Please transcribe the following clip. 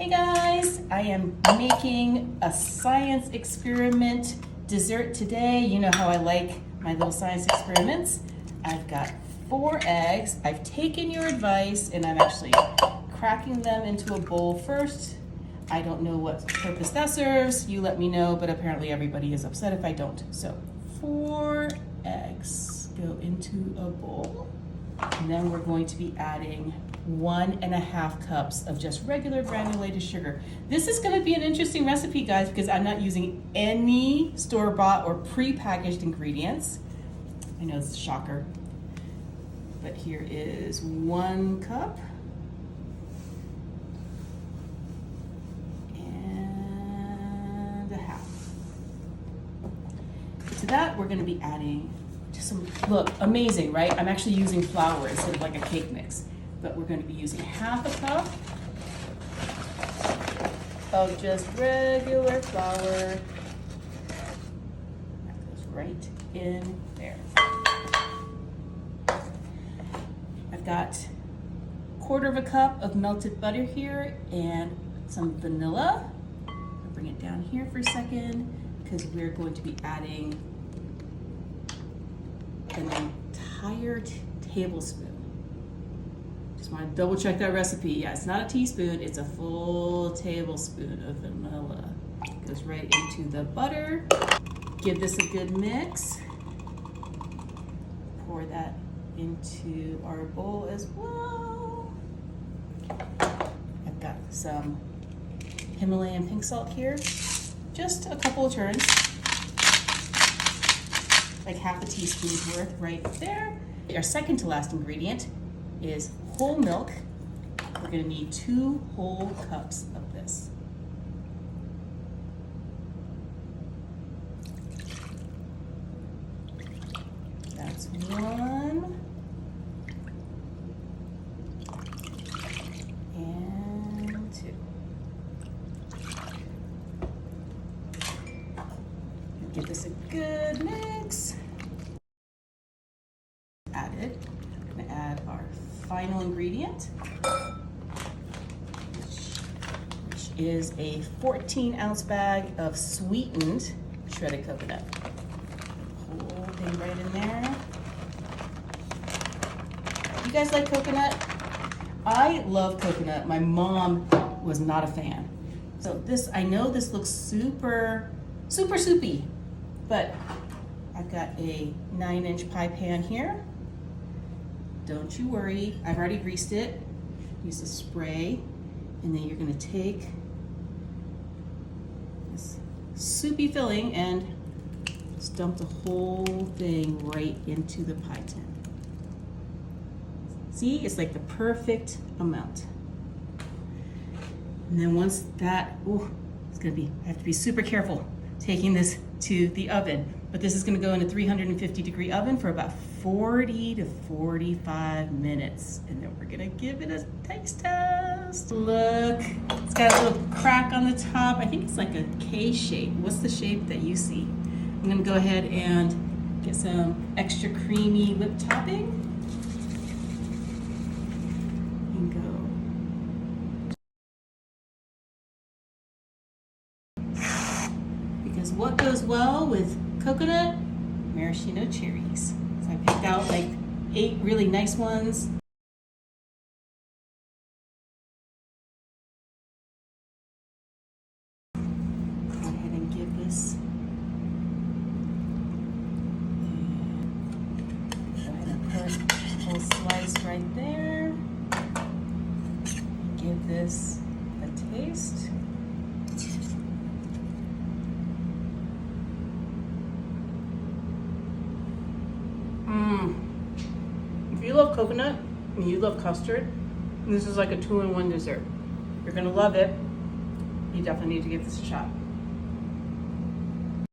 Hey guys, I am making a science experiment dessert today. You know how I like my little science experiments. I've got 4 eggs. I've taken your advice and I'm actually cracking them into a bowl first. I don't know what purpose that serves. You let me know, but apparently everybody is upset if I don't. So 4 eggs go into a bowl. And then we're going to be adding 1.5 cups of just regular granulated sugar. This is going to be an interesting recipe, guys, because I'm not using any store-bought or pre-packaged ingredients. I know it's a shocker, but here is 1 cup. And a half. To that, we're going to be adding just some, look, amazing, right? I'm actually using flour instead of like a cake mix. But we're going to be using 1/2 cup of just regular flour. That goes right in there. I've got 1/4 cup of melted butter here and some vanilla. I'll bring it down here for a second because we're going to be adding an entire tablespoon. Just want to double check that recipe. Yeah, it's not a teaspoon, it's a full tablespoon of vanilla. Goes right into the butter. Give this a good mix. Pour that into our bowl as well. I've got some Himalayan pink salt here. Just a couple of turns. Like 1/2 teaspoon's worth right there. Our second to last ingredient is whole milk. We're going to need 2 whole cups of this. That's 1. And 2. Give this a good mix. Added. I'm going to add our final ingredient, which is a 14-ounce bag of sweetened shredded coconut. Whole thing right in there. You guys like coconut? I love coconut. My mom was not a fan. So this, I know this looks super soupy, but I've got a 9-inch pie pan here. Don't you worry, I've already greased it. Use the spray, and then you're gonna take this soupy filling and just dump the whole thing right into the pie tin. See, it's like the perfect amount. And then once that, it's gonna be, I have to be super careful taking this to the oven. But this is gonna go in a 350-degree oven for about 40 to 45 minutes. And then we're gonna give it a taste test. Look, it's got a little crack on the top. I think it's like a K shape. What's the shape that you see? I'm gonna go ahead and get some extra creamy whipped topping. And go. Because what goes well with coconut? Maraschino cherries. So I picked out like 8 really nice ones. Go ahead and give this. Go ahead and put a whole slice right there. Give this a taste. If you love coconut and you love custard, this is like a 2-in-1 dessert. You're gonna love it. You definitely need to give this a shot.